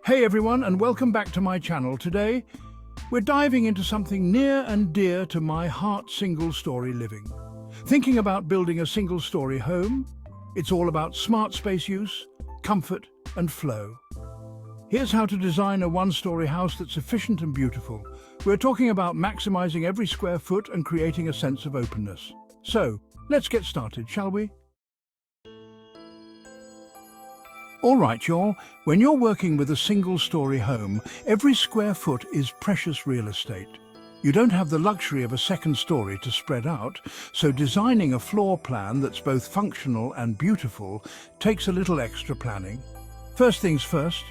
Hey everyone, and welcome back to my channel. Today, we're diving into something near and dear to my heart: single-story living. Thinking about building a single-story home? It's all about smart space use, comfort, and flow. Here's how to design a one-story house that's efficient and beautiful. We're talking about maximizing every square foot and creating a sense of openness. So, let's get started, shall we? All right, y'all, when you're working with a single-story home, every square foot is precious real estate. You don't have the luxury of a second story to spread out, so designing a floor plan that's both functional and beautiful takes a little extra planning. First things first,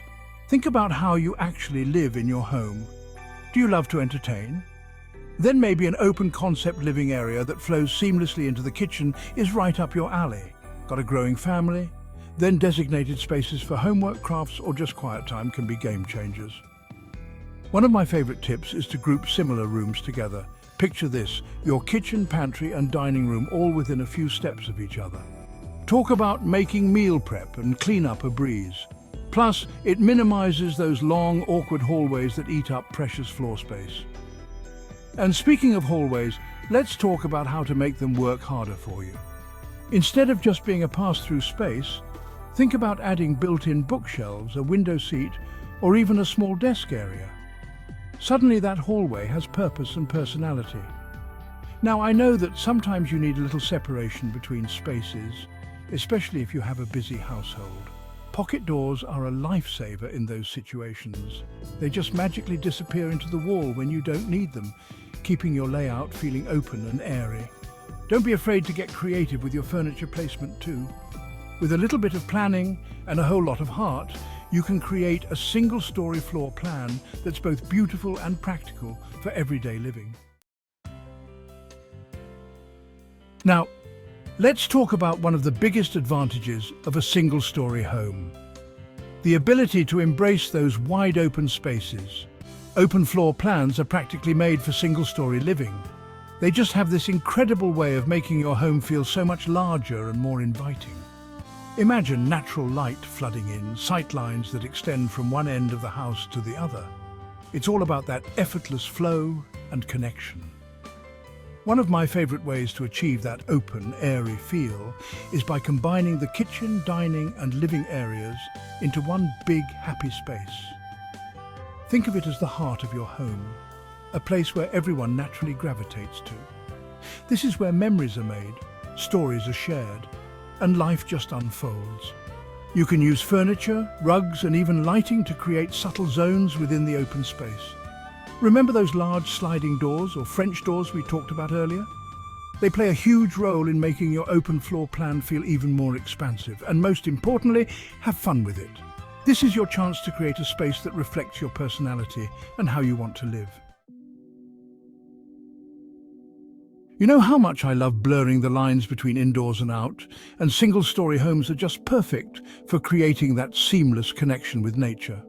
think about how you actually live in your home. Do you love to entertain? Then maybe an open concept living area that flows seamlessly into the kitchen is right up your alley. Got a growing family? Then designated spaces for homework, crafts, or just quiet time can be game changers. One of my favorite tips is to group similar rooms together. Picture this: your kitchen, pantry, and dining room all within a few steps of each other. Talk about making meal prep and clean up a breeze. Plus, it minimizes those long, awkward hallways that eat up precious floor space. And speaking of hallways, let's talk about how to make them work harder for you. Instead of just being a pass-through space, think about adding built-in bookshelves, a window seat, or even a small desk area. Suddenly that hallway has purpose and personality. Now, I know that sometimes you need a little separation between spaces, especially if you have a busy household. Pocket doors are a lifesaver in those situations. They just magically disappear into the wall when you don't need them, keeping your layout feeling open and airy. Don't be afraid to get creative with your furniture placement too. With a little bit of planning and a whole lot of heart, you can create a single-story floor plan that's both beautiful and practical for everyday living. Now, let's talk about one of the biggest advantages of a single-story home: the ability to embrace those wide-open spaces. Open floor plans are practically made for single-story living. They just have this incredible way of making your home feel so much larger and more inviting. Imagine natural light flooding in, sight lines that extend from one end of the house to the other. It's all about that effortless flow and connection. One of my favorite ways to achieve that open, airy feel is by combining the kitchen, dining, and living areas into one big, happy space. Think of it as the heart of your home, a place where everyone naturally gravitates to. This is where memories are made, stories are shared, and life just unfolds. You can use furniture, rugs, and even lighting to create subtle zones within the open space. Remember those large sliding doors or French doors we talked about earlier? They play a huge role in making your open floor plan feel even more expansive, and most importantly, have fun with it. This is your chance to create a space that reflects your personality and how you want to live. You know how much I love blurring the lines between indoors and out, and single-story homes are just perfect for creating that seamless connection with nature.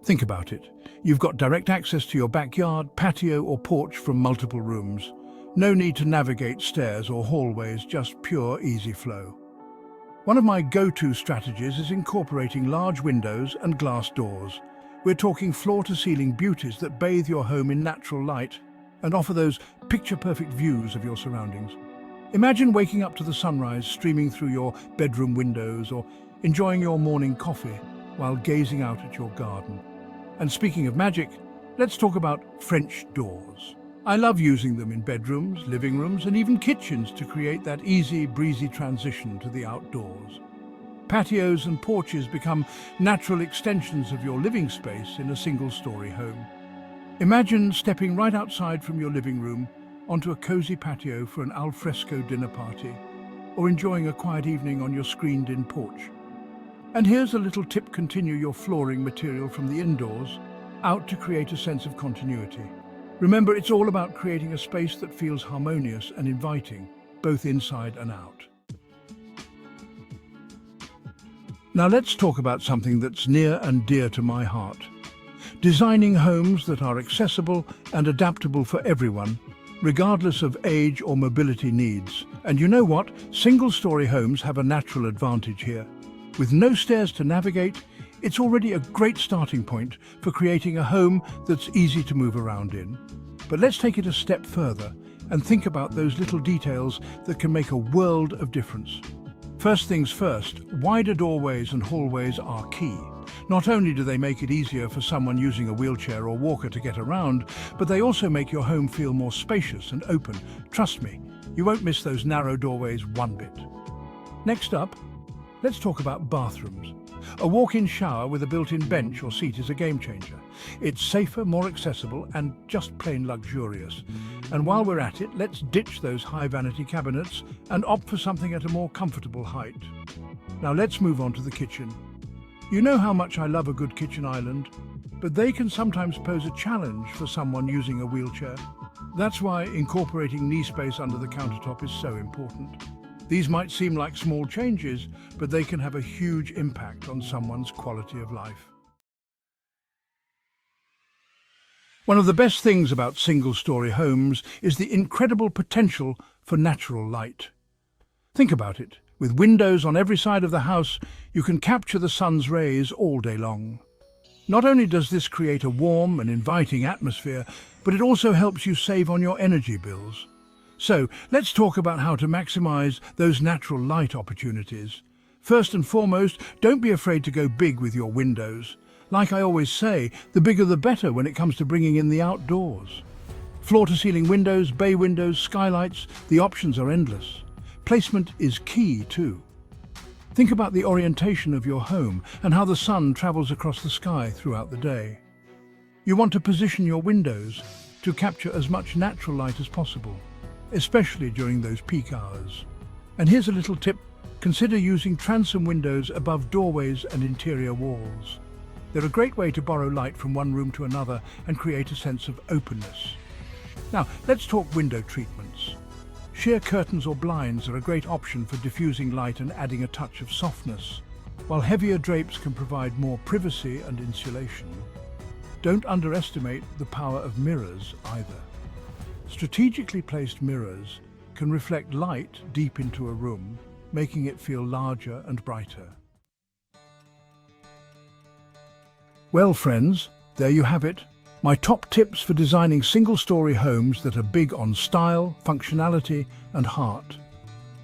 Think about it. You've got direct access to your backyard, patio, or porch from multiple rooms. No need to navigate stairs or hallways, just pure, easy flow. One of my go-to strategies is incorporating large windows and glass doors. We're talking floor-to-ceiling beauties that bathe your home in natural light and offer those picture-perfect views of your surroundings. Imagine waking up to the sunrise streaming through your bedroom windows, or enjoying your morning coffee while gazing out at your garden. And speaking of magic, let's talk about French doors. I love using them in bedrooms, living rooms, and even kitchens to create that easy, breezy transition to the outdoors. Patios and porches become natural extensions of your living space in a single-story home. Imagine stepping right outside from your living room onto a cozy patio for an al fresco dinner party, or enjoying a quiet evening on your screened-in porch. And here's a little tip: continue your flooring material from the indoors out to create a sense of continuity. Remember, it's all about creating a space that feels harmonious and inviting, both inside and out. Now let's talk about something that's near and dear to my heart: designing homes that are accessible and adaptable for everyone, regardless of age or mobility needs. And you know what? Single-story homes have a natural advantage here. With no stairs to navigate, It's already a great starting point for creating a home that's easy to move around in. But let's take it a step further and think about those little details that can make a world of difference. First things first, wider doorways and hallways are key. Not only do they make it easier for someone using a wheelchair or walker to get around, but they also make your home feel more spacious and open. Trust me, you won't miss those narrow doorways one bit. Next up, let's talk about bathrooms. A walk-in shower with a built-in bench or seat is a game changer. It's safer, more accessible, and just plain luxurious. And while we're at it, let's ditch those high-vanity cabinets and opt for something at a more comfortable height. Now let's move on to the kitchen. You know how much I love a good kitchen island, but they can sometimes pose a challenge for someone using a wheelchair. That's why incorporating knee space under the countertop is so important. These might seem like small changes, but they can have a huge impact on someone's quality of life. One of the best things about single-story homes is the incredible potential for natural light. Think about it. With windows on every side of the house, you can capture the sun's rays all day long. Not only does this create a warm and inviting atmosphere, but it also helps you save on your energy bills. So, let's talk about how to maximize those natural light opportunities. First and foremost, don't be afraid to go big with your windows. Like I always say, the bigger the better when it comes to bringing in the outdoors. Floor-to-ceiling windows, bay windows, skylights, the options are endless. Placement is key too. Think about the orientation of your home and how the sun travels across the sky throughout the day. You want to position your windows to capture as much natural light as possible, especially during those peak hours. And here's a little tip. Consider using transom windows above doorways and interior walls. They're a great way to borrow light from one room to another and create a sense of openness. Now, let's talk window treatments. Sheer curtains or blinds are a great option for diffusing light and adding a touch of softness, while heavier drapes can provide more privacy and insulation. Don't underestimate the power of mirrors either. Strategically placed mirrors can reflect light deep into a room, making it feel larger and brighter. Well, friends, there you have it. My top tips for designing single-story homes that are big on style, functionality, and heart.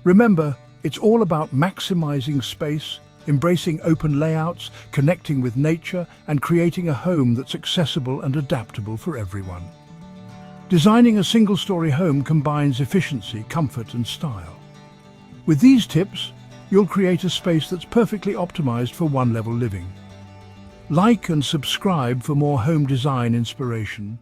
Remember, it's all about maximizing space, embracing open layouts, connecting with nature, and creating a home that's accessible and adaptable for everyone. Designing a single-story home combines efficiency, comfort, and style. With these tips, you'll create a space that's perfectly optimized for one-level living. Like and subscribe for more home design inspiration.